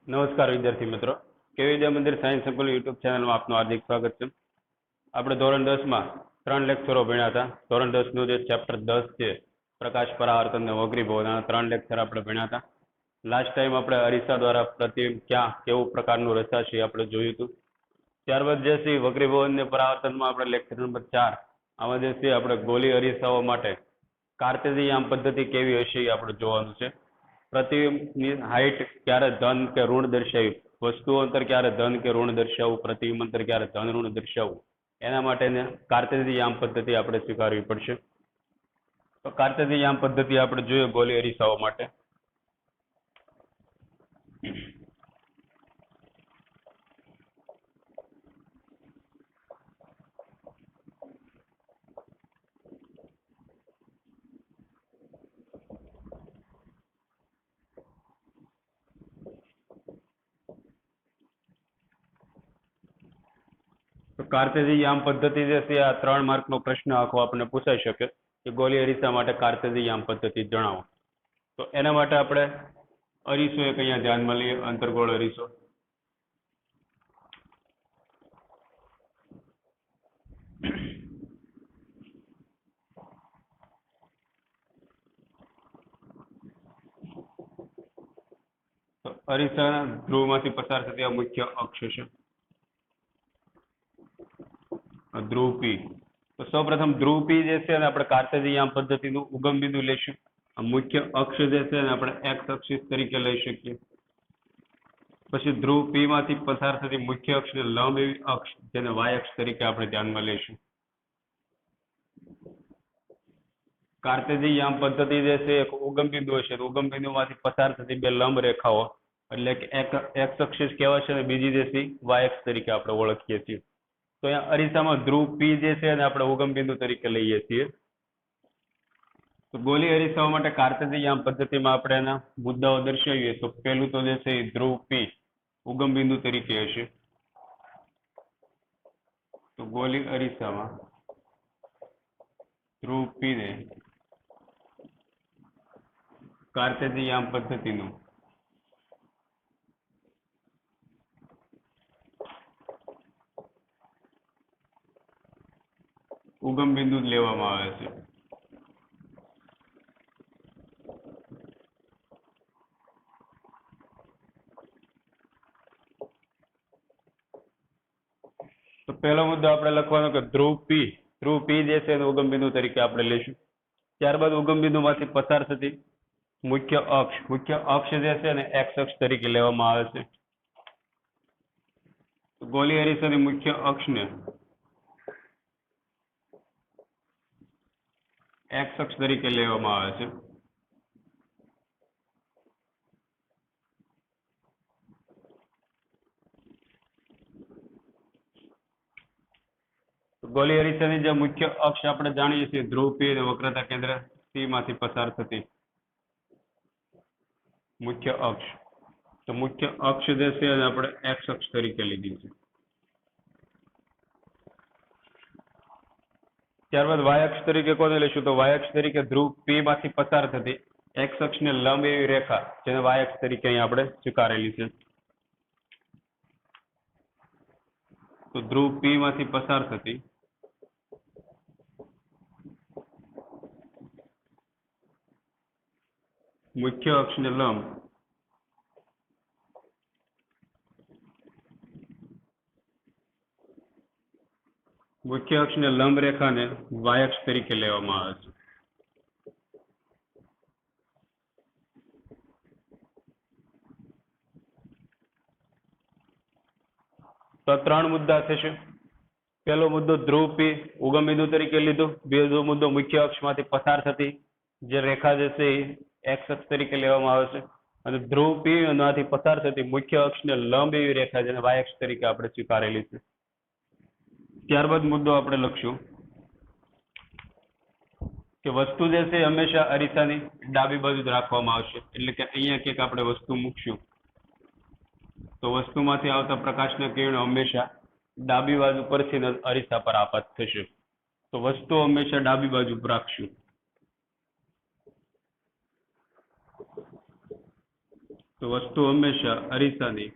નમસ્કાર વિદ્યાર્થી મિત્રો, કે વિદ્યા મંદિર સાયન્સ સંકુલ યુટ્યુબ ચેનલમાં આપનું હાર્દિક સ્વાગત છે. આપણે ધોરણ 10માં 3 લેક્ચરો ભણ્યા હતા. ધોરણ 10નું જે ચેપ્ટર 10 છે, પ્રકાશ પરાવર્તન અને વક્રીભવનના 3 લેક્ચર આપણે ભણ્યા હતા. લાસ્ટ ટાઈમ આપણે અરીસા દ્વારા પ્રતિબિંબ ક્યાં કેવું પ્રકારનું રચાશે આપણે જોયું હતું. ત્યારબાદ જે છે વક્રીભવન અને પરાવર્તનમાં આપણે લેક્ચર નંબર 4, આમાં જે છે આપણે ગોળી અરીસાઓ માટે કાર્તેઝી યામ પદ્ધતિ કેવી હશે એ આપણે જોવાનું છે. પ્રતિબિંબની હાઇટ ક્યારે ધન કે ઋણ દર્શાવી, વસ્તુઓ અંતર ક્યારે ધન કે ઋણ દર્શાવવું, પ્રતિબિંબ અંતર ક્યારે ધન ઋણ દર્શાવવું, એના માટેને કાર્તેઝી યામ પદ્ધતિ આપણે સ્વીકારવી પડશે. તો કાર્તેઝી યામ પદ્ધતિ આપણે જોઈએ ગોળી અરીસાઓ માટે. તો કાર્તેઝી યામ પદ્ધતિ જે છે આ 3 માર્કનો પ્રશ્ન આખો આપણને પૂછાઈ શકે કે ગોળી અરીસા માટે કાર્તેઝી યામ પદ્ધતિ જણાવો. તો એના માટે આપણે અરીસો એક અહીંયા ધ્યાનમાં લઈએ, અંતર્ગોળ અરીસો. તો અરીસાના ધ્રુવમાંથી પસાર થતી આ મુખ્ય અક્ષ છે, ધ્રુવ પી. તો સૌપ્રથમ ધ્રુવ પી જે છે ને આપણે કાર્તેઝી યામ પદ્ધતિનું ઉગમ બિંદુ લઈશું. આ મુખ્ય અક્ષ જે છે ને આપણે એક્સ અક્ષિસ તરીકે લઈ શકીએ. પછી ધ્રુવ પી માંથી પસાર થતી મુખ્ય અક્ષને લંબ એવી અક્ષ, જેને વાય અક્ષ તરીકે આપણે ધ્યાનમાં લઈશું. કાર્તેઝી યામ પદ્ધતિ જે છે એક ઉગમ બિંદુ હશે, તો ઉગમ બિંદુમાંથી પસાર થતી બે લંબ રેખાઓ એટલે કે એક્સ અક્ષિસ કહેવાય છે અને બીજી જે છે વાય અક્ષ તરીકે આપણે ઓળખીએ છીએ. તો અહીંયા અરીસામાં ધ્રુવ પી જે છે એને આપણે ઉગમ બિંદુ તરીકે લઈએ છીએ. તો ગોળી અરીસાઓ માટે કાર્તેઝી યામ પદ્ધતિમાં આપણે એના મુદ્દાઓ દર્શાવીએ તો પહેલું તો જે છે એ ધ્રુવ પી ઉગમ બિંદુ તરીકે હશે. તો ગોળી અરીસામાં ધ્રુવ પી ને કાર્તેઝી યામ પદ્ધતિનું ઉગમ બિંદુ લેવામાં આવે છે. તો પહેલો મુદ્દો આપણે લખવાનો કે ધ્રુવ પી જે છે એનું ઉગમ બિંદુ તરીકે આપણે લઈશું. ત્યારબાદ ઉગમ બિંદુમાંથી પસાર થતી મુખ્ય અક્ષ જે છે ને એક્સ અક્ષ તરીકે લેવામાં આવે છે. ગોળી અરીસાની મુખ્ય અક્ષને એક્સ અક્ષ તરીકે લેવામાં આવે છે. ગોળી અરીસાની જે મુખ્ય અક્ષ આપણે જાણીએ છીએ ધ્રુવ પી અને વક્રતા કેન્દ્ર સી માંથી પસાર થતી મુખ્ય અક્ષ, તો મુખ્ય અક્ષ જે છે એને આપણે એક્સ અક્ષ તરીકે લીધી છે. ત્યારબાદ વાય અક્ષ તરીકે કોને લઈશું? તો વાય અક્ષ તરીકે ધ્રુવ પી માંથી પસાર થતી એક્સ અક્ષને લંબ એવી રેખા, જેને વાય અક્ષ તરીકે અહીં આપણે સ્વીકારેલી છે. તો ધ્રુવ પી માંથી પસાર થતી મુખ્ય અક્ષને લંબ રેખાને વાય અક્ષ તરીકે લેવામાં આવે છે. તો 3 મુદ્દા થશે. પહેલો મુદ્દો ધ્રુવ પી ઉગમ બિંદુ તરીકે લીધું. બીજો મુદ્દો મુખ્ય અક્ષમાંથી પસાર થતી જે રેખા જે છે એ એક્સ અક્ષ તરીકે લેવામાં આવે છે. અને ધ્રુવ પી માંથી પસાર થતી મુખ્ય અક્ષને લંબ એવી રેખા, જેને વાય અક્ષ તરીકે આપણે સ્વીકારેલી છે. ત્યારબાદ મુદ્દો આપણે લખશું કે વસ્તુ જે છે હંમેશા અરીસાની ડાબી બાજુ જ રાખવામાં આવશે. એટલે કે અહીંયા ક્યાંક આપણે વસ્તુ મૂકશું તો વસ્તુમાંથી આવતા પ્રકાશના કિરણો હંમેશા ડાબી બાજુ પરથી અરીસા પર આપાત થશે. તો વસ્તુ હંમેશા ડાબી બાજુ પર રાખશું. તો તો વસ્તુ હંમેશા અરીસાની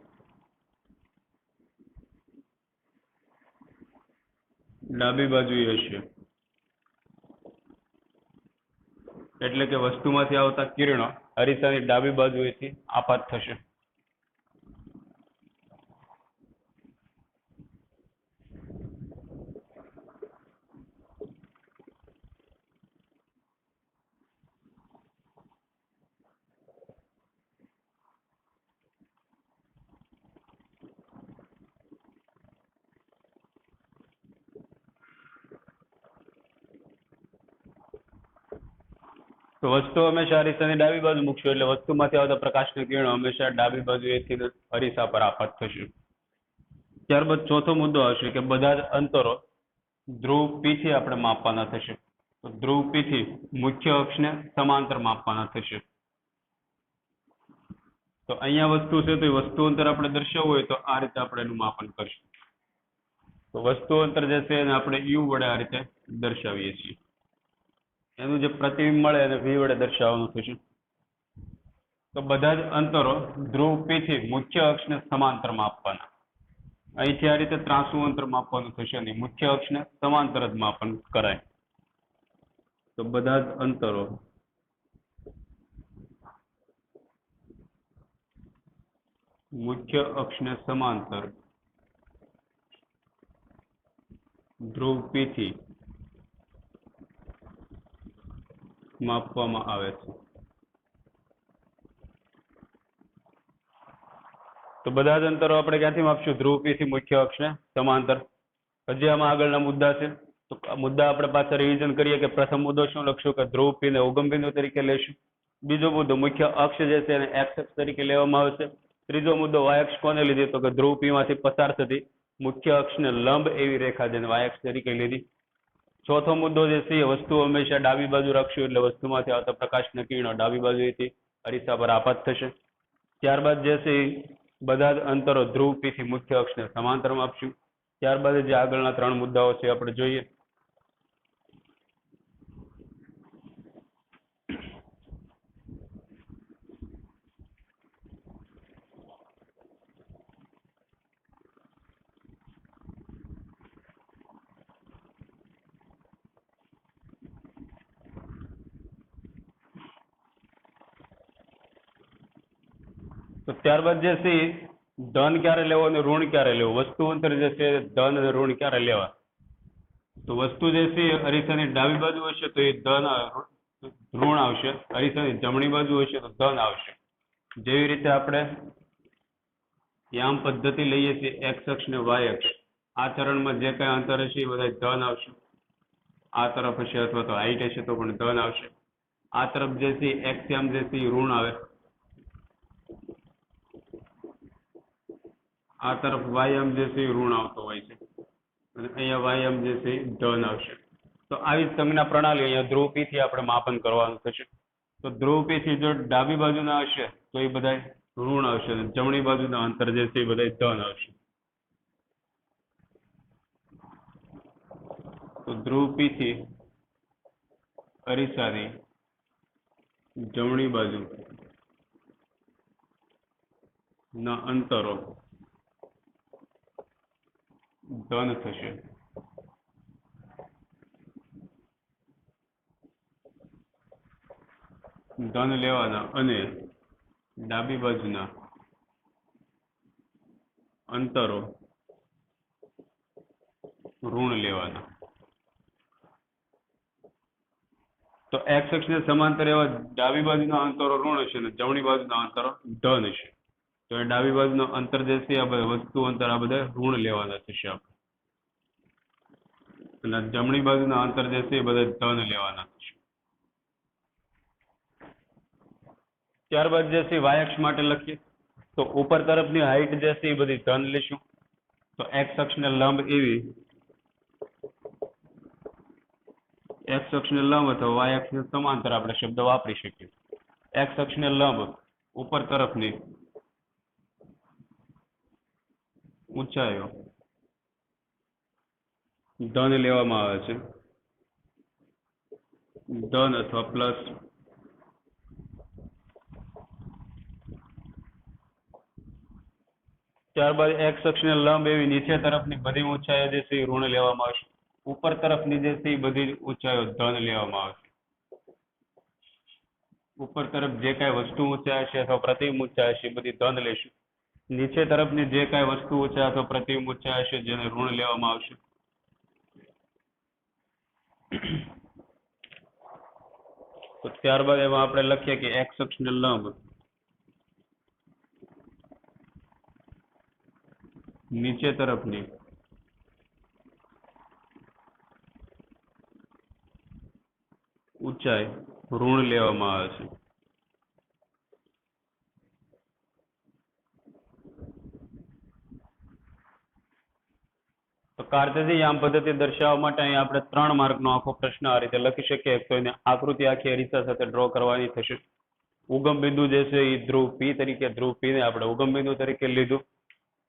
ડાબી બાજુએ હશે, એટલે કે વસ્તુમાંથી આવતા કિરણો અરીસાની ડાબી બાજુએથી આપાત થશે. તો વસ્તુ હંમેશા અરીસાની ડાબી બાજુ મૂકશો એટલે વસ્તુમાંથી આવતા પ્રકાશની કિરણો હંમેશા ડાબી બાજુએથી અરીસા પર આપાત થશે. ત્યારબાદ ચોથો મુદ્દો આવશે કે બધા જ અંતરો ધ્રુવ P થી આપણે માપવાના થશે. તો ધ્રુવ P થી મુખ્ય અક્ષને સમાંતર માપવાના થશે. તો અહીંયા વસ્તુ છે તો એ વસ્તુ અંતર આપણે દર્શાવવું હોય તો આ રીતે આપણે એનું માપન કરશું. તો વસ્તુ અંતર જે છે એને આપણે U વડે આ રીતે દર્શાવીએ છીએ. એનું જે પ્રતિબિંબ મળે એને V વડે દર્શાવવાનું થશે. તો બધા જ અંતરો ધ્રુવ P થી મુખ્ય અક્ષને સમાંતર માપવાના. અહીંથી આ રીતે ત્રાંસુ અંતર માપવાનું થશે નહીં, મુખ્ય અક્ષને સમાંતર જ માપન કરાય. તો બધા જ અંતરો મુખ્ય અક્ષને સમાંતર ધ્રુવ P થી માપવામાં આવે છે. તો બધા જ અંતરો આપણે ક્યાંથી માપશું? ધ્રુવ P થી મુખ્ય અક્ષને સમાંતર. હજી આમાં આગળના મુદ્દા છે, તો મુદ્દા આપણે પાછા રિવિઝન કરીએ કે પ્રથમ મુદ્દો શું લખશું કે ધ્રુવ P ને ઉગમ બિંદુ તરીકે લેશું. બીજો મુદ્દો મુખ્ય અક્ષ જે છે એને x અક્ષ તરીકે લેવામાં આવશે. ત્રીજો મુદ્દો y અક્ષ કોને લીધી? તો કે ધ્રુવ P માંથી પસાર થતી મુખ્ય અક્ષને લંબ એવી રેખા જેને y અક્ષ તરીકે લીધી. ચોથો મુદ્દો જે છે એ વસ્તુ હંમેશા ડાબી બાજુ રાખશું એટલે વસ્તુમાંથી આવતા પ્રકાશના કિરણો ડાબી બાજુએથી અરીસા પર આપાત થશે. ત્યારબાદ જે છે બધા જ અંતરો ધ્રુવ P થી મુખ્ય અક્ષને સમાંતર માપશું. ત્યારબાદ જે આગળના ત્રણ મુદ્દાઓ છે આપણે જોઈએ. તો ત્યારબાદ જે છે ધન ક્યારે લેવો અને ઋણ ક્યારે લેવો? વસ્તુ અંતર જે છે ધન અને ઋણ ક્યારે લેવા? તો વસ્તુ જે છે અરીસાની ડાબી બાજુ હશે તો એ ઋણ આવશે, અરીસાની જમણી બાજુ હશે તો ધન આવશે. જેવી રીતે આપણે યામ પદ્ધતિ લઈએ છીએ x અક્ષ ને y અક્ષ, આ ચરણમાં જે કઈ અંતર હશે એ બધા ધન આવશે. આ તરફ હશે અથવા તો હાઈટ હશે તો પણ ધન આવશે. આ તરફ જે છે x યામ જે છે એ ઋણ આવે, આ તરફ વાયામ જે છે એ ઋણ આવતો હોય છે અને અહીંયા વાયામ જે છે એ ધન આવશે. તો આવી સંજ્ઞા પ્રણાલી અહીંયા ધ્રુવ P થી આપણે માપન કરવાનું થશે. તો ધ્રુવ P થી જો ડાબી બાજુના હશે તો એ બધા ઋણ આવશે અને જમણી બાજુના અંતર જે છે એ બધા ધન આવશે. તો ધ્રુવ P થી અરીસાની જમણી બાજુ ના અંતરો ધન થશે. ધન લેવાના અને ડાબી બાજુના અંતરો ઋણ લેવાના. તો x અક્ષને સમાંતર એવા ડાબી બાજુના અંતરો ઋણ હશે અને જમણી બાજુના અંતરો ધન હશે. તો એ ડાબી બાજુના અંતર જે છે આ બધા વસ્તુ અંતર આ બધા ઋણ લેવાના થશે આપણે, અને જમણી બાજુના અંતર જે છે એ બધા ધન લેવાના થશે. ત્યારબાદ જે છે y અક્ષ માટે લખીએ તો ઉપર તરફની હાઈટ જે છે એ બધી ધન લેશું. તો x અક્ષને લંબ એવી x અક્ષને લંબ અથવા y અક્ષને સમાંતર આપણે શબ્દ વાપરી શકીએ. x અક્ષને લંબ ઉપર તરફની ઊંચાઈઓ ધન લેવામાં આવે છે, ધન અથવા પ્લસ ત્યારબાદ એક્સ અક્ષને લંબ એવી નીચે તરફની બધી ઊંચાઈઓ જે છે એ ઋણ લેવામાં આવશે. ઉપર તરફની જે છે એ બધી ઊંચાઈઓ ધન લેવામાં આવશે. ઉપર તરફ જે કાંઈ વસ્તુ ઊંચાઈ હશે અથવા પ્રતિબિંબ ઊંચાઈ હશે એ બધી ધન લેશું. નીચે તરફની જે કાંઈ વસ્તુ ઊંચાઈ અથવા પ્રતિબિંબ ઊંચાઈ હશે જેને ઋણ લેવામાં આવશે. તો ત્યારબાદ એમાં આપણે લખીએ કે એક્સ અક્ષને લંબ નીચે તરફની ઊંચાઈ ઋણ લેવામાં આવે છે. તો કાર્ટેશિયન યામ પદ્ધતિ દર્શાવવા માટે અહીં આપણે 3 માર્કનો આખો પ્રશ્ન આ રીતે લખી શકીએ. એક તો એને આકૃતિ આખી અરીસા સાથે ડ્રો કરવાની થશે. ઉગમ બિંદુ જે છે એ ધ્રુવ પી તરીકે, ધ્રુવ પી ને આપણે ઉગમ બિંદુ તરીકે લીધું.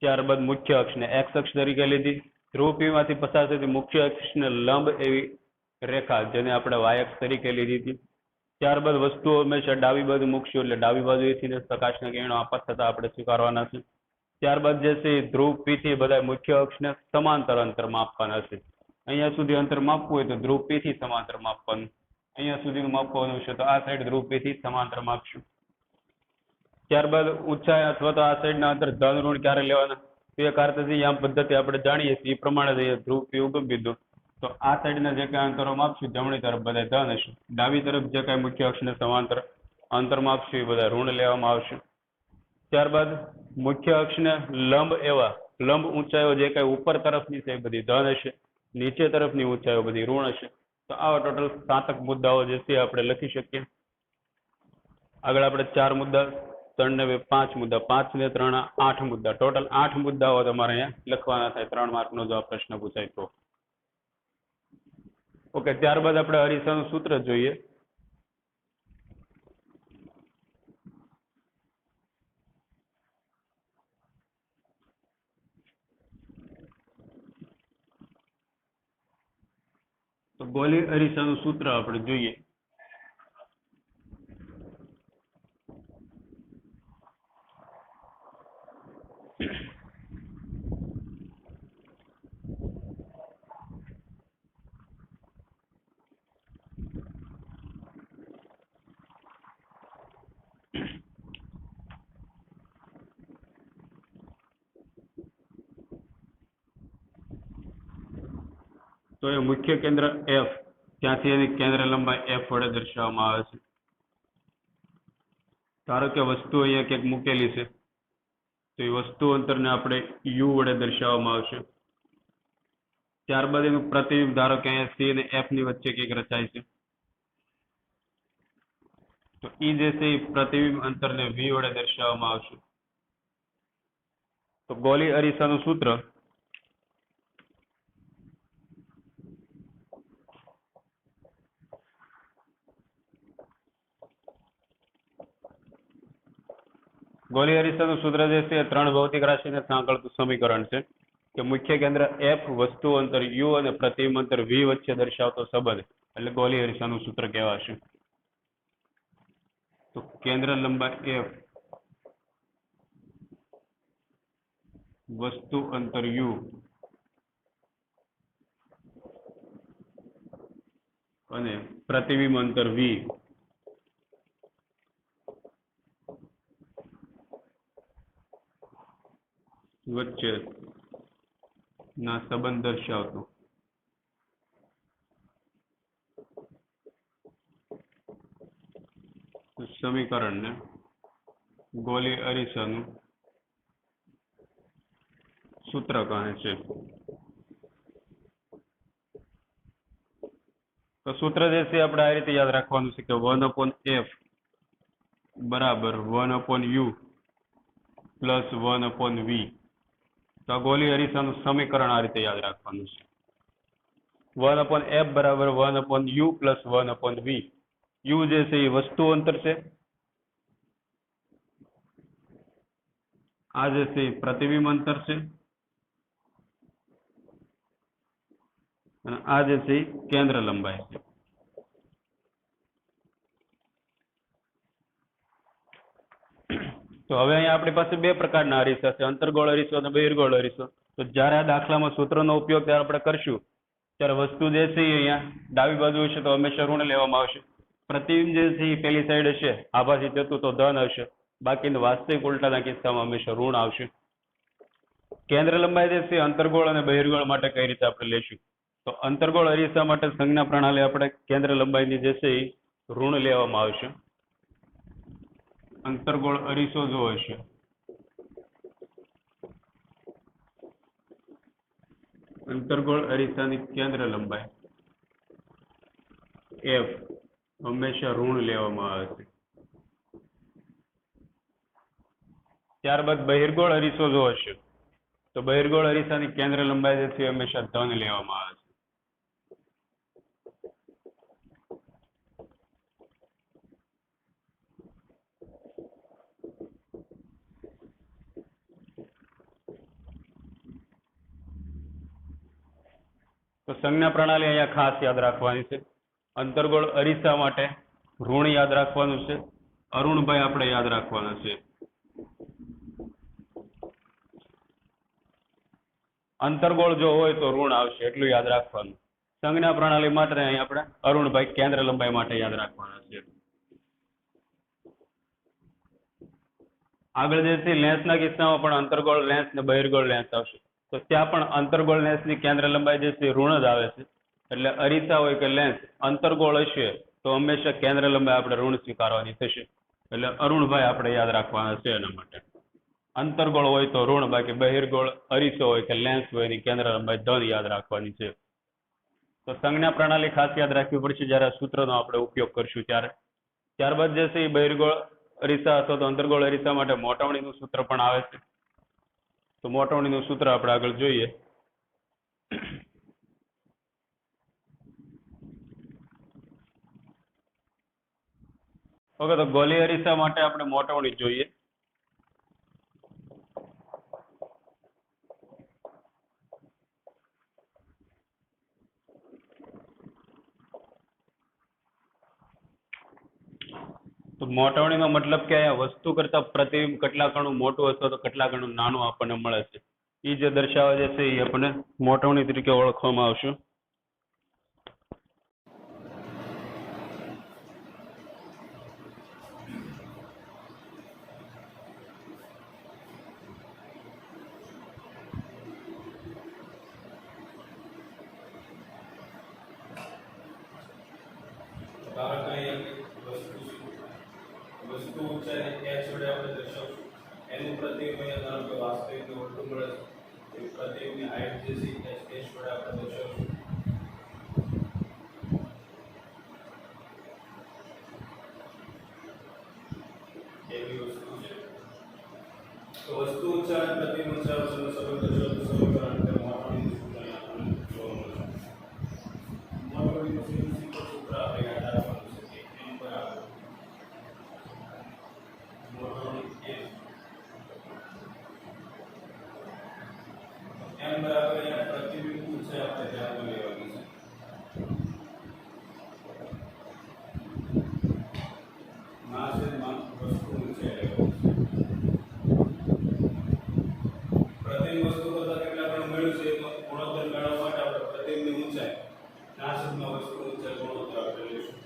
ત્યારબાદ મુખ્ય અક્ષને એક્સ અક્ષ તરીકે લીધી. ધ્રુવ પી માંથી પસાર થતી મુખ્ય અક્ષને લંબ એવી રેખા જેને આપણે વાય અક્ષ તરીકે લીધી હતી. ત્યારબાદ વસ્તુઓ હંમેશા ડાબી બાજુ મૂકશું એટલે ડાબી બાજુએથી પ્રકાશના કિરણો આપાત થતા આપણે સ્વીકારવાના છે. ત્યારબાદ જે છે ધ્રુવ પી થી બધા મુખ્ય અક્ષને સમાંતર અંતર માપવાના છે. અહીંયા સુધી અંતર માપવું હોય તો ધ્રુવ પી થી સમાંતર માપવાનું. અહીંયા સુધીનું માપવાનું છે તો આ સાઈડ ધ્રુવ પી થી સમાંતર માપશું. ત્યારબાદ ઊંચાઈ અથવા તો આ સાઈડના અંતર ધન ઋણ ક્યારે લેવાના તો એ કાર્ટેશિયન યામ પદ્ધતિ આપણે જાણીએ છીએ એ પ્રમાણે જઈએ. ધ્રુવ પી ઉગમ બિંદુ તો આ સાઈડના જે કાંઈ અંતરો માપશું જમણી તરફ બધા ધન હશે. ડાબી તરફ જે કાંઈ મુખ્ય અક્ષને સમાંતર અંતર માપશું એ બધા ઋણ લેવામાં આવશે. ત્યારબાદ મુખ્ય અક્ષને લંબ એવા લંબ ઊંચાઈઓ જે કાંઈ ઉપર તરફની છે એ બધી ધન હશે. નીચે તરફની ઊંચાઈઓ બધી ઋણ હશે. તો આવા ટોટલ 7 મુદ્દાઓ જે છે આપણે લખી શકીએ. આગળ આપણે 4 મુદ્દા 3 ને 2 5 મુદ્દા 5 ને 3 8 મુદ્દા ટોટલ 8 મુદ્દાઓ તમારે અહીંયા લખવાના થાય 3 માર્કનો જો આ પ્રશ્ન પૂછાય તો. ઓકે, ત્યારબાદ આપણે અરીસાનું સૂત્ર જોઈએ. તો ગોલી અરીસાનું સૂત્ર આપણે જોઈએ. તો એ મુખ્ય કેન્દ્ર એફ ત્યાંથી એની કેન્દ્ર લંબાઈ એફ વડે દર્શાવવામાં આવે છે. ધારો કે વસ્તુ અહીંયા ક્યાંક મૂકેલી છે તો એ વસ્તુ અંતરને આપણે યુ વડે દર્શાવવામાં આવશે. ત્યારબાદ એનું પ્રતિબિંબ ધારો કે અહીંયા સી અને એફ ની વચ્ચે કંઈક રચાય છે તો ઈ જે છે એ પ્રતિબિંબ અંતરને વી વડે દર્શાવવામાં આવશે. તો ગોલી અરીસાનું સૂત્ર ગોલી અરીસાનું સૂત્ર જે છે એ 3 ભૌતિક રાશિને સાંકળતું સમીકરણ છે કે મુખ્ય કેન્દ્ર એફ, વસ્તુ અંતર યુ અને પ્રતિબિંબ અંતર વી વચ્ચે દર્શાવતો સંબંધ એટલે ગોલી અરીસાનું સૂત્ર કહેવાશે. તો કેન્દ્ર લંબાઈ એફ, વસ્તુ અંતર યુ અને પ્રતિબિંબ અંતર વી વચ્ચે ના સંબંધ દર્શાવતું સમીકરણને ગોલી અરીસાનું સૂત્ર કહે છે. તો સૂત્ર જે છે આપણે આ રીતે યાદ રાખવાનું છે કે 1/f બરાબર 1/u પ્લસ 1/v. તો આ ગોલી અરીસાનું સમીકરણ આ રીતે યાદ રાખવાનું છે. 1/f બરાબર 1/u પ્લસ 1/v. u જે છે એ વસ્તુ અંતર છે, આ જે છે એ પ્રતિબિંબ અંતર છે અને આ જે છે એ કેન્દ્ર લંબાઈ છે. તો હવે અહીંયા આપણી પાસે બે પ્રકારના અરીસા છે, અંતર્ગોળ અરીસો અને બહિર્ગોળ અરીસો. તો જ્યારે આ દાખલામાં સૂત્રનો ઉપયોગ ત્યારે આપણે કરશું ત્યારે વસ્તુ જે છે એ અહીંયા ડાબી બાજુ હશે તો હંમેશા ઋણ લેવામાં આવશે. પ્રતિબિંબ જે છે એ પેલી સાઈડ હશે, આભાસી થતું તો ધન હશે, બાકીનું વાસ્તવિક ઉલટાના કિસ્સામાં હંમેશા ઋણ આવશે. કેન્દ્ર લંબાઈ જે છે અંતર્ગોળ અને બહિર્ગોળ માટે કઈ રીતે આપણે લેશું? તો અંતર્ગોળ અરીસા માટે સંજ્ઞા પ્રણાલી આપણે કેન્દ્ર લંબાઈની જે છે એ ઋણ લેવામાં આવશે. અંતર્ગોળ અરીસો જો હશે અંતર્ગોળ અરીસાની કેન્દ્ર લંબાઈ f હંમેશા ઋણ લેવામાં આવે છે. ત્યારબાદ બહિર્ગોળ અરીસો જો હશે તો બહિર્ગોળ અરીસાની કેન્દ્ર લંબાઈ જે છે હંમેશા ધન લેવામાં આવે છે. તો સંજ્ઞા પ્રણાલી અહીંયા ખાસ યાદ રાખવાની છે. અંતર્ગોળ અરીસા માટે ઋણ યાદ રાખવાનું છે, અરુણભાઈ આપણે યાદ રાખવાનું છે. અંતર્ગોળ જો હોય તો ઋણ આવશે એટલું યાદ રાખવાનું. સંજ્ઞા પ્રણાલી માટે અહીં આપણે અરુણભાઈ કેન્દ્ર લંબાઈ માટે યાદ રાખવાના છે. આગળ જે છે લેન્સના કિસ્સામાં પણ અંતર્ગોળ લેન્સ ને બહિર્ગોળ લેન્સ આવશે. તો ત્યાં પણ અંતર્ગોળ લેન્સની કેન્દ્ર લંબાઈ જે છે ઋણ જ આવે છે. એટલે અરીસા હોય કે લેન્સ અંતર્ગોળ હશે તો હંમેશા કેન્દ્ર લંબાઈ આપણે ઋણ સ્વીકારવાની થશે. એટલે અરુણભાઈ આપણે યાદ રાખવાના છે એના માટે. અંતર્ગોળ હોય તો ઋણ, બાકી બહિર્ગોળ અરીસો હોય કે લેન્સ હોય એની કેન્દ્ર લંબાઈ ધન યાદ રાખવાની છે. તો સંજ્ઞા પ્રણાલી ખાસ યાદ રાખવી પડશે જ્યારે સૂત્રનો આપણે ઉપયોગ કરશું ત્યારે. ત્યારબાદ જે છે એ બહિર્ગોળ અરીસા અથવા તો અંતર્ગોળ અરીસા માટે મોટવણીનું સૂત્ર પણ આવે છે. તો મોટવણીનું સૂત્ર આપણે આગળ જોઈએ. ઓકે, તો ગોલી અરીસા માટે આપણે મોટવણી જોઈએ. તો મોટવણીનો મતલબ કે અહીંયા વસ્તુ કરતા પ્રતિબિંબ કેટલા ગણું મોટું અથવા તો કેટલા ગણું નાનું આપણને મળે છે એ જે દર્શાવે જે છે એ આપણને મોટવણી તરીકે ઓળખવામાં આવશે. વસ્તુ ઊંચાઈ h વડે આપણે દર્શાવશું. એનું પ્રતિબિંબ અહીંયા ધારો કે વાસ્તવિકનું ઉલટું મળે છે, એ પ્રતિબિંબની હાઈટ જે છે h વડે આપણે દર્શાવશું. એવી વસ્તુ છે. તો વસ્તુ ઊંચાઈ અને પ્રતિબિંબ ઊંચાઈ વચ્ચેનો સંબંધ દર્શાવતું સમીકરણ એટલે મોટવણીનું સૂત્ર આપણને જોવા મળે છે. મોટવણીનું સૂત્ર આપણે યાદ રાખવાનું છે કે m બરાબર m બરાબર અહીંયા પ્રતિબિંબ ઊંચાઈ આપણે ધ્યાનમાં લેવાની છે. માસમાં વસ્તુ ઊંચાઈ લેવાની છે. પ્રતિબિંબ વસ્તુ કરતા કેટલા ગણું મળ્યું છે એનો ગુણોત્તર મેળવવા માટે આપણે પ્રતિબિંબની ઊંચાઈ નાસમાં વસ્તુ ઊંચાઈ ગુણોત્તર આપણે લઈશું.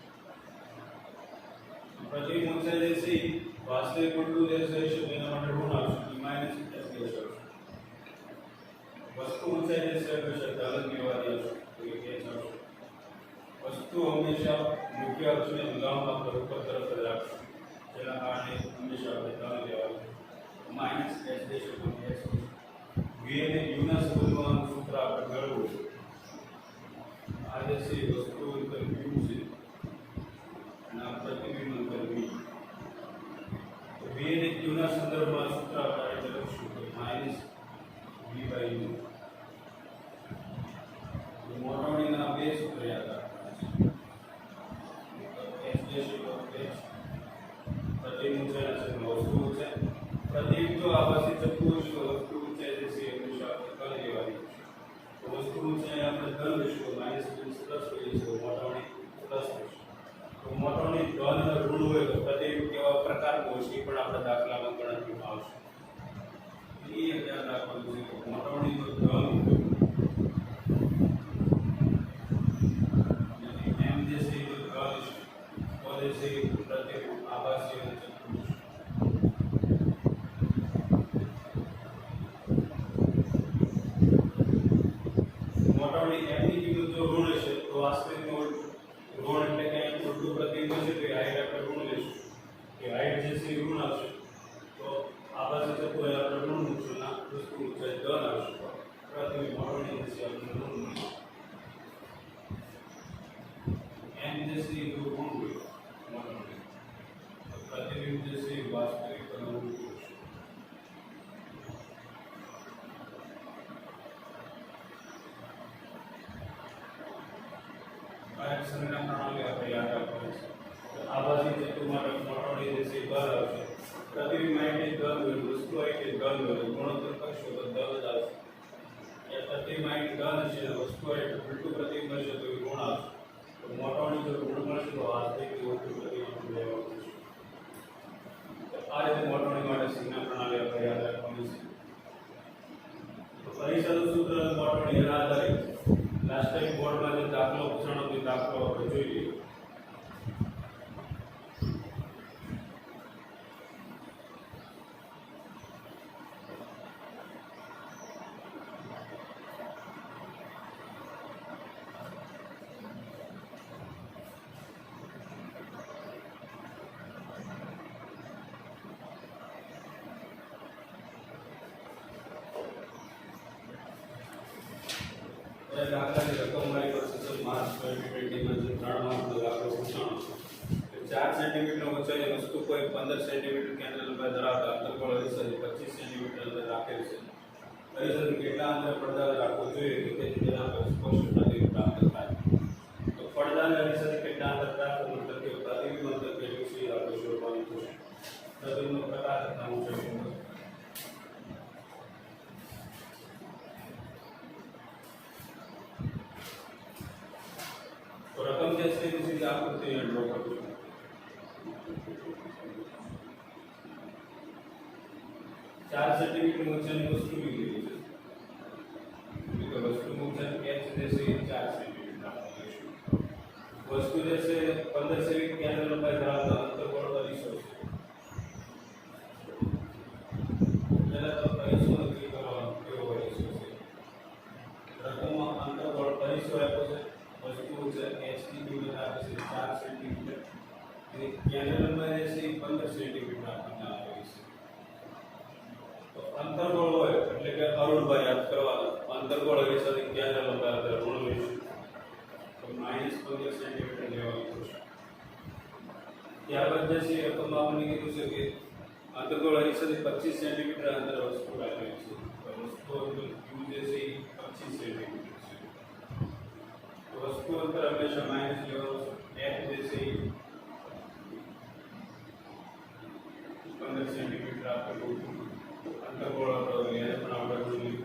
પ્રતિબિંબ ઊંચાઈ જે છે વાસ્તવિક ઉલટું જે છે એના માટે ઋણ આવશે, માઈનસ h આવશે. વસ્તુ ઊંચાઈ જે છે હંમેશા ધન લેવાની આવશે, તો એ h આવશે. વસ્તુ હંમેશા મુખ્ય અક્ષને લંબ આપણે ઉપર તરફ જ રાખશું, જેના કારણે હંમેશા આપણે ધન લેવાનું, માઈનસ h દેશે તો h આવશે. v અને u ના સંબંધમાં સૂત્ર આપણે મેળવવું છે. આ જે છે વસ્તુ અંતર u છે અને આ પ્રતિબિંબ અંતર v. v અને u ના સંદર્ભમાં સૂત્ર આપણે લખશું તો માઈનસ v બાય u. મોટવણીના બે સૂત્ર યાદ રાખવાના છે. h દેશે તો h પ્રતિબિંબ ઊંચાઈ છે વસ્તુ ઊંચાઈ. પ્રતિબિંબ જો આભાસી થતું હશે તો વસ્તુ ઊંચાઈ જે છે હંમેશા આપણે ધન લેવાની છે. તો વસ્તુ ઊંચાઈ આપણે ધન લઈશું, માઇનસ પ્લસ લઈશું, મોટવણી પ્લસ લઈશું. તો મોટવણી ધન અને ઋણ હોય તો પ્રતિબિંબ કેવા પ્રકારનું હોય છે પણ આપણે દાખલામાં ગણતરી આપેલું છે કે મોટવણીનો ધન એમ જે છે એ ધન છે તો જે છે એ પ્રત્યેક આભાસી અને ચતુર્ભુજ. મોટવણી એમની કિંમત જો ઋણ હશે તો વાસ્તવિકનું ઋણ એટલે કે અહીં ઉલટું પ્રતિબિંબ છે તો હાઈટ આપણે ઋણ લઈશું કે હાઈટ જે છે એ ઋણ આવશે તો આભાસી ચતુર્ભુજ આપણે ઋણ મૂકશું ના વસ્તુ ઊંચાઈ ધન આવશે પ્રતિબિંબ મોટવણી જે છે આપણે ઋણ મૂકીશું. એમ જે છે એ ઋણ હોય મોટવણી પ્રતિબિંબ જે છે એ વાસ્તવિક અને ઊંચું હશે. આ સંજ્ઞા પ્રણાલી આપણે યાદ રાખવાની છે. આભાસી ચતુર્માત્રક મોટવણી જે છે એ ધન આવશે પ્રતિબિંબ હાઈટ ધન હોય વસ્તુ હાઈટ ધન હોય ગુણોત્તર કરશો તો ધન જ આવશે. એ પ્રતિબિંબ હાઈટ ધન છે વસ્તુ હાઈટ ઉલટું પ્રતિબિંબ હશે તો એ ઋણ આવશે. તો મોટવણી જો ઋણ મળશે તો વાસ્તવિક ઉલટું પ્રતિબિંબ લેવાનું છે. તો આ રીતે મોટવણી માટે સંજ્ઞા પ્રણાલી આપણે યાદ રાખવાની છે. તો પરીક્ષાનું સૂત્ર મોટવણી એના આધારે લાસ્ટ ટાઈમ બોર્ડમાં જે દાખલો પૂછાણો તે દાખલો આપણે જોઈ લઈએ. દાખલાની રકમ મારી પાસે છે માર્ચ 2020 માં જે 3 માર્કનો દાખલો પૂછાણો છે 4 સેન્ટીમીટર ઊંચાઈની વસ્તુ કોઈ 15 સેન્ટીમીટર કેન્દ્ર લંબાઈ ધરાવતા અંતરગોળ અરીસાથી 25 સેન્ટીમીટર અંદર રાખેલ છે. અરીસાથી કેટલા અંતરે પડદા રાખવો જોઈએ કે જેથી તેના પર સ્પષ્ટ પ્રતિબિંબ પ્રાપ્ત થાય. તો પડદાને અરીસાથી કેટલા અંતર રાખવું મતલબ કે પ્રતિબિંબ અંતર કેટલું છે એ આપણે શોધવાનું થશે. પ્રતિબિંબનો પ્રકાર તથા ઊંચાઈ તો રકમ જે છે એ સીધી આકૃતિ ડ્રો કરજો. ચાર સેન્ટીમીટર ઊંચાઈની વસ્તુ લીધી છે તો વસ્તુનું ઊંચાઈ h જે છે એ 4 સેન્ટીમીટર આપણે લઈશું. વસ્તુ જે છે 15 સેમી કેન્દ્ર લંબાઈ ધરાવતા અંતર્ગોળ અરીસો છે. પહેલા તો અરીસો નક્કી કરવાનો કેવો અરીસો છે. રકમમાં અંતર્ગોળ અરીસો આપ્યો છે વસ્તુ છે h ની કિંમત આપે છે 4 સેન્ટીમીટર અને કેન્દ્ર લંબાઈ જે છે એ 15 સેન્ટીમીટર આપણને આપેલી છે. તો અંતર્ગોળ હોય એટલે કે અરુણભાઈ યાદ કરવાના અંતર્ગોળ અરીસાથી કેન્દ્ર લંબાઈ આપણે ઋણ લઈશું તો -15 સેન્ટીમીટર લેવાનું થશે. ત્યારબાદ જે છે રકમમાં આપણને કીધું છે કે અંતર્ગોળ અરીસાથી 25 સેન્ટીમીટર અંતર વસ્તુ રાખેલી છે તો વસ્તુ અંતર q જે છે એ 25 સેન્ટીમીટર છે. વસ્તુ અંતર હંમેશા માઇનસ લેવાનું છે. f જે છે એ 15 સેન્ટીમીટર આપેલું અંતર્ગોળ આપણો એને પણ આપણે જોયું.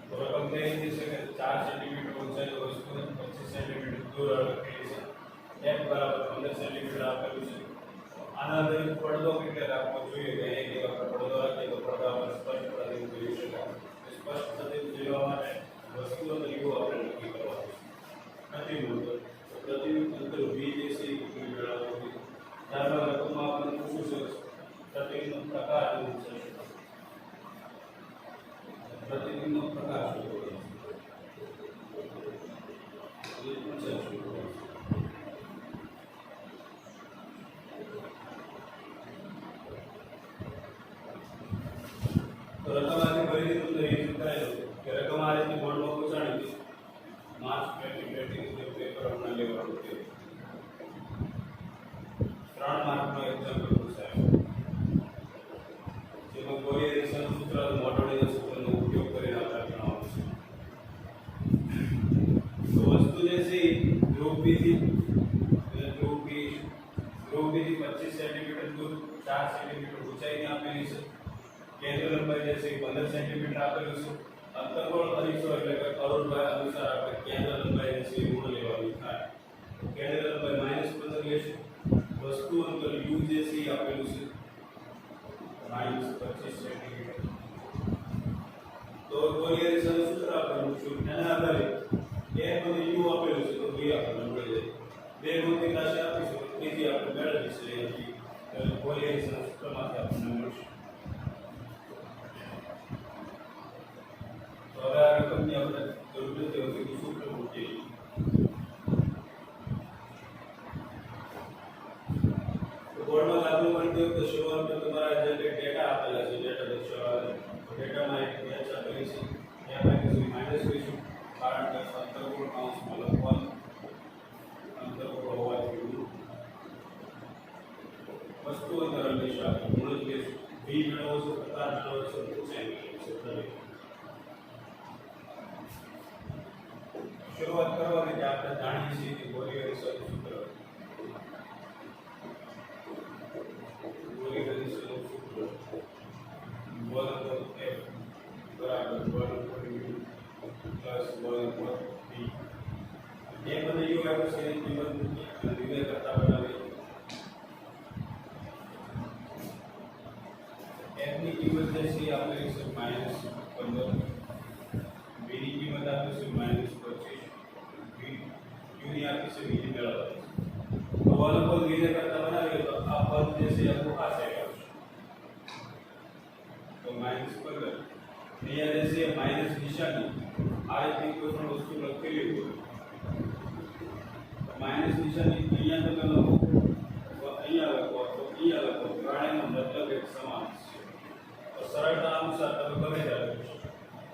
તો રકમ થઈ છે કે 4 સેન્ટીમીટર ઊંચાઈ વસ્તુ 25 સેન્ટીમીટર દૂર રાખેલી છે. f બરાબર 15 સેન્ટીમીટર આપેલું છે. આના આધારે પડદો કેટલે રાખવો જોઈએ કે એક આપણે પડદો રાખીએ તો પડદા પર સ્પષ્ટ પ્રતિબિંબ જોઈ શકાય. સ્પષ્ટ પ્રતિબિંબ જોવા માટે વસ્તુનો યુ આપણે નક્કી કરવાનો છે. પ્રતિબિંબ અંતર v જે છે એ કેટલું મેળવવું જોઈએ. ત્યારબાદ રકમમાં આપણને પૂછવું છે પ્રતિબિંબનો પ્રકાર શું છે. પ્રતિબિંબનો પ્રકાર શું છે એ પૂછે છે. તો રકમ આથી ફરીથી તમને રીત કરાવી દઉં કે રકમ આ રીતની બોર્ડમાં પૂછાણી હતી માર્ચ 2020 પેપર હમણાં લેવાનું છે. 3 માર્કનો એક્ઝામ્પલ પૂછાયો જેમાં કોઈ અરીસાનું સૂત્ર મોટવણીના સૂત્રનો ઉપયોગ કરીને આપણે ગણવાનું છે. તો વસ્તુ જે છે ધ્રુવ P થી ધ્રુવ P થી 25 સેન્ટીમીટર દૂર 4 સેન્ટીમીટર ઊંચાઈની આપેલી છે. કેન્દ્ર લંબાઈ જે છે 15 સેન્ટીમીટર આપેલું છે. અંતર્ગોળ અરીસો એટલે કે અરુણભાઈ અનુસાર આપણે કેન્દ્ર લંબાઈ જે છે ઋણ લેવાની થાય. કેન્દ્ર લંબાઈ -15 લેશું. વસ્તુ અંતર u જે છે આપેલું છે -25 સેન્ટીમીટર. તો કોરિલેશનનું સૂત્ર આપણે મૂકશું એના આધારે એ બધું યુ આપેલું છે તો બી આપણને મળી જાય બે ગુણની રાશિ આપીશું તો ત્રીજી આપણે મેળવીશું એથી કોરિલેશનના સૂત્રમાંથી આપણને મળશે તો હવે આ રકમની આપણે જરૂર નથી હોતી તો સૂત્ર મૂકીએ બોર્ડમાં લાગુ પડતી વખતે શરૂઆતમાં તમારા જે ડેટા આપેલા છે ડેટા દર્શાવવા ડેટામાં એક મેચ આપેલી છે એ આપણે કશું માઇનસ કરીશું કારણ કે અંતર્ગોળ કૌંસમાં લખવાનું અંતર્ગોળ હોવાથી વસ્તુ અંદર હંમેશા ગુણ જ લઈશું બી મેળવો છો પ્રકાર મેળવો છો ઊંચાઈ મેળવો છો શરૂઆત કરવાની કે આપણે જાણીએ છીએ કે કોરિલેશનનું સૂત્ર કોરિલેશનનું સૂત્ર 1/f બરાબર 1/u પ્લસ 1/v એ બધા યુ આપણે છે કિંમત મૂકી અને વિધેય કરતા બનાવીએ f ની કિંમત જે છે આપણે લઈશું -15 v ની કિંમત આપીશું -25 u ની આપીશું v ની મેળવવાની તો વલપદ વિધેય કરતા બનાવીએ તો આ પદ જે છે એ આખું આ સાઈડ આવશે તો -15 અહીંયા જે છે માઇનસ નિશાની આ રીતની કોઈ પણ વસ્તુ લખેલી હોય માઇનસ નિશાની અહીંયા તમે લખો તો અહીંયા લખો તો અહીંયા લખો ત્રણેયનો મતલબ એક સમાન છે તો સરળતા અનુસાર તમે ગમે ત્યાં લખી શકો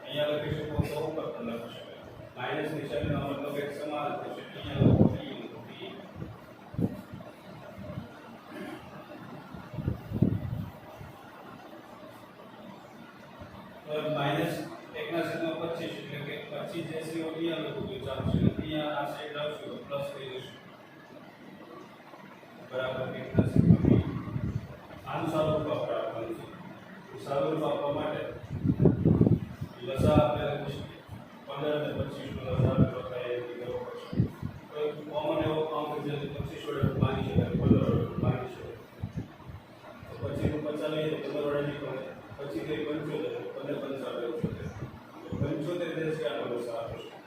અહીંયા લખી શકો તો ઉપર પણ લખી શકો માઇનસ નિશાનીનો મતલબ એક સમાન છે અહીંયા લખો અહીંયા લખો તો માઇનસ 1/25 એટલે કે 25 જે છે એ અહીંયા લખું તો ચાલશે અહીંયા આ સાઈડ લાવશું તો પ્લસ થઈ જશે બરાબર 1/20 આનું સાદુરૂપ આપણે આપવાનું છે સાદુરૂપ આપવા માટે લસા આપણે લખીશું 15 અને 25 નો લસા આપણે થાય એ કરવો પડશે તો કોમન એવો અંક છે 25 વડે માની શકાય 15 વડે માની શકાય તો પછી નું 50 લઈએ તો 15 વડે નહીં પડે પછી કઈ 75 15 75 75 જે છે આનો લસા આપીશું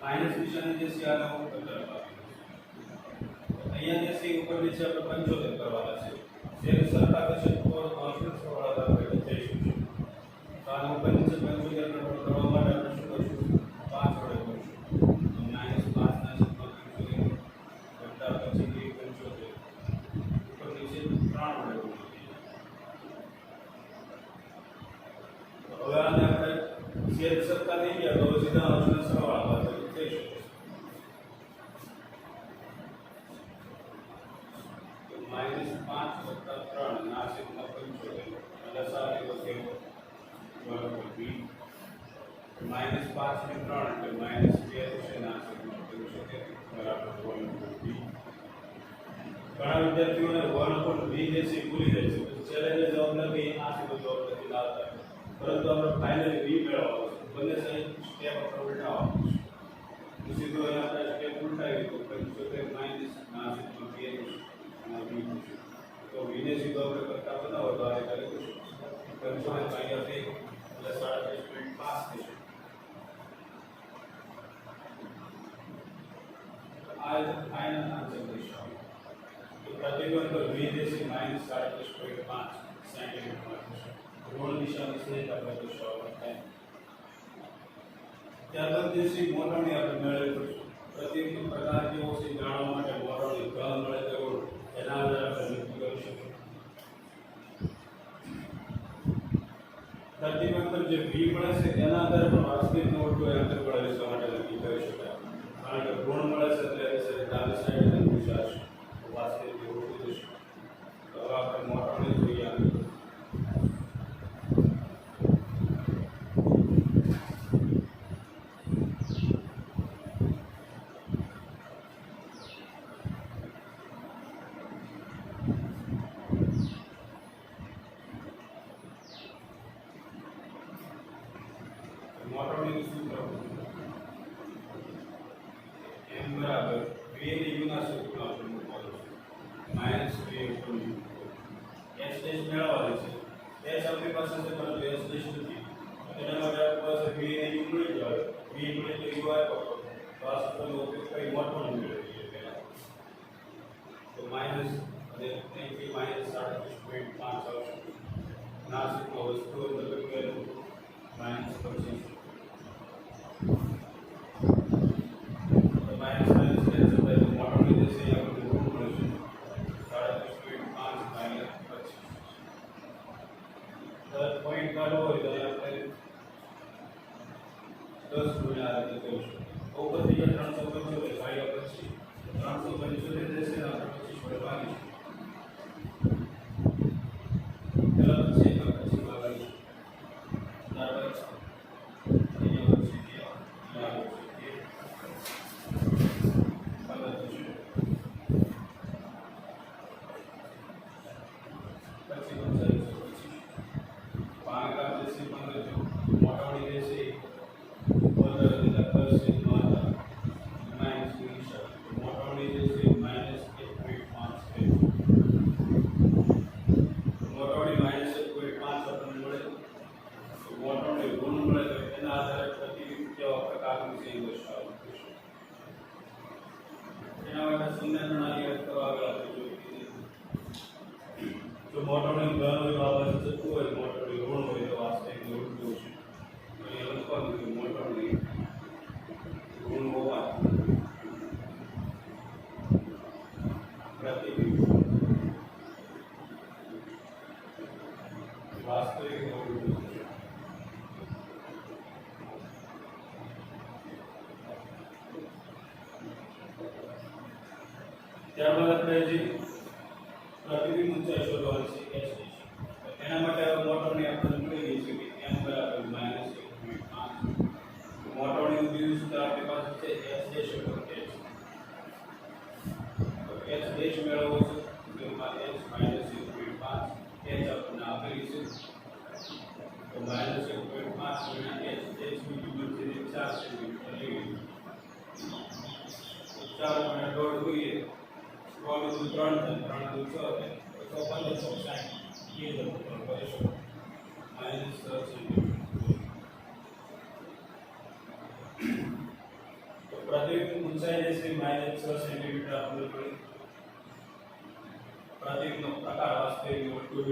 માઇનસ નિશાની જે છે આનો ઉપર અહીંયા જે છે ઉપર નીચે આપણે 75 કરવાના છે જે સરખા થશે તો કોન્સ્ટન્ટ વાળા આપણે જઈશું તો આનો ઉપર નીચે 75 કરવા માટે આપણે શું કરીશું 5 વડે કરીશું તો -5 ના છેદમાં 75 વત્તા પછી 75 ઉપર નીચે 3 વડે હવે આને આપણે છેદ સરખા થઈ ગયા તો સીધા અંશના સરવાળા થઈ શકે તો -5 વત્તા 3 ના છેદમાં 75 લસા લેવો કેવો બરાબર b -5 ને 3 એટલે -2 થશે ના છેદમાં 75 બરાબર 1/b ઘણા વિદ્યાર્થીઓને 1/b જે છે ભૂલી જાય છે છેલ્લે જે જવાબ નથી આ સીધો જવાબ નથી લાવતા પરંતુ આપણે ફાઇનલી v મેળવવાનો છે બંને સાઈડ સ્ટેપ આપણે ઉલટાવવાનું છે સીધો અહીંયા આપણે સ્ટેપ ઉલટાવી તો 75 માઈનસ ના છેદમાં 2 અને v તો v ને સીધો આપણે કરતા બનાવો તો આ રીતે લખીશું 75 ભાગ્યા 2 એટલે 37.5 થશે આ ફાઇનલ આન્સર દર્શાવો તો પ્રતિબંધ v જે છે -37.5 સેન્ટીમીટર થશે ઋણ દિશાની સહિત આપણે દર્શાવવા થાય ત્યારબાદ જે છે મોરવણી આપણે મેળવી પડશે પ્રતિબિંબ પ્રકાર કેવો છે જાણવા માટે મોરવણી ઘન મળે કે ઋણ એના આધારે આપણે નક્કી કરી શકીએ પ્રતિબિંબ જે v મળે છે એના આધારે પણ વાસ્તવિક નોટ હોય અંતર્ગોળ દિશા માટે નક્કી કરી શકાય કારણ કે ઋણ મળે છે એટલે એ છે ડાબી સાઈડ અને દિશા છે વાસ્તવિક ઉલટી જશે તો હવે આપણે મોરવણી જોઈએ મોરવણીનું સૂત્ર m બરાબર v ને u ના સૂત્રમાં આપણે મૂકવાનું છે -v s ડેશ મેળવવાની છે s આપણી પાસે છે પરંતુ s ડેશ નથી હોય તો અહીંયા આપણે 10 ગુણ્યા આ રીતે કરીશું. ઉપરથી જે 375 ભાગ્યા પછી 375 રહેશે ને આપણે 25 વડે ભાગીશું. પહેલા પછી પછી ભાગીશું. ત્યારબાદ અહીંયા પછી અહીંયા પછી જો મોટોની ધન હોય તો આ બાજુ જતું હોય, મોટોની ઋણ હોય તો આ સાઈડ ઉલટું છે. અહીંયા લખવાનું કે મોટોની ઋણ હોવા પ્રતિબિંબ વાસ્તવિક ઉલટું છે. ત્યારબાદ આપણે જે પ્રતિબિંબ ઊંચાઈ શોધવાની છે S એના માટે હવે મોટરની આપણે મળી ગઈ છે કે m બરાબર -1.5. મોટરની ઉદ્દેશ તો આપણી પાસે છે S ડેશ ઉપર h. તો h ડેશ મેળવવો છે તો એમાં h -1.5 h આપણને આપેલી છે. તો -1.5 ગુણ્યા h ની કિંમત છે 4 સેન્ટીમીટર લેવી. 4 ગુણ્યા 1.5 જોઈએ. 3 દુ 3 થાય, 3 દુ 6 થાય, તો 1560 એ જ આપણે કરીશું. -6 સેન્ટીમીટર. તો પ્રતિબિંબ ઊંચાઈ જે છે -6 સેન્ટીમીટર આપણે મળી. પ્રતિબિંબનો પ્રકાર વાસ્તવિક ઉલટું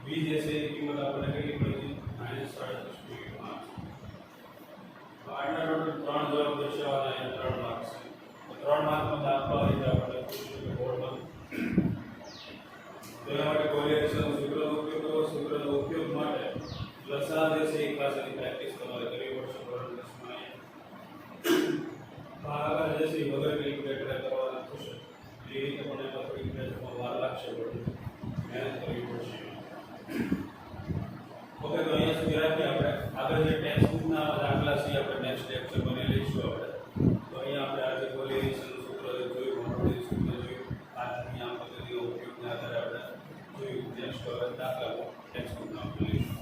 v જે છે એ કિંમત આપણને કેટલી મળી છે -3.5. તો આના ટોટલ 3 જવાબ દર્શાવવાના 3 માર્ક્સ છે. 3 માર્કમાં દાખલા રીતે આપણે પૂછ્યું કે બોર્ડમાં તેના માટે કોરિલેશન સૂત્રનો ઉપયોગ કરો. સૂત્રનો ઉપયોગ માટે લસાઅ જે છે એ ખાસ એની પ્રેક્ટિસ તમારે કરવી પડશે. ધોરણ 10માં ભાગાકાર જે છે એ વગર કેલ્ક્યુલેટરે કરવાના થશે. એ રીતે પણ એમાં થોડી મેથડમાં વાર લાગશે, પણ મહેનત કરવી પડશે. ઓકે, તો અહીંયા સુધી રાખીએ. આપણે આગળ જે ટેક્સ્ટ બુકના દાખલા છે આપણે નેક્સ્ટ લેક્ચર બની લઈશું. આપણે તો અહીંયા આપણે આજે કોરિલેશન સૂત્ર જોયું, મોનોટોની સૂત્ર જોયું, આજની આ પદ્ધતિનો ઉપયોગના આધારે આપણે જોયું. નેક્સ્ટ દાખલા ટેક્સ્ટ બુકના આપણે લઈશું.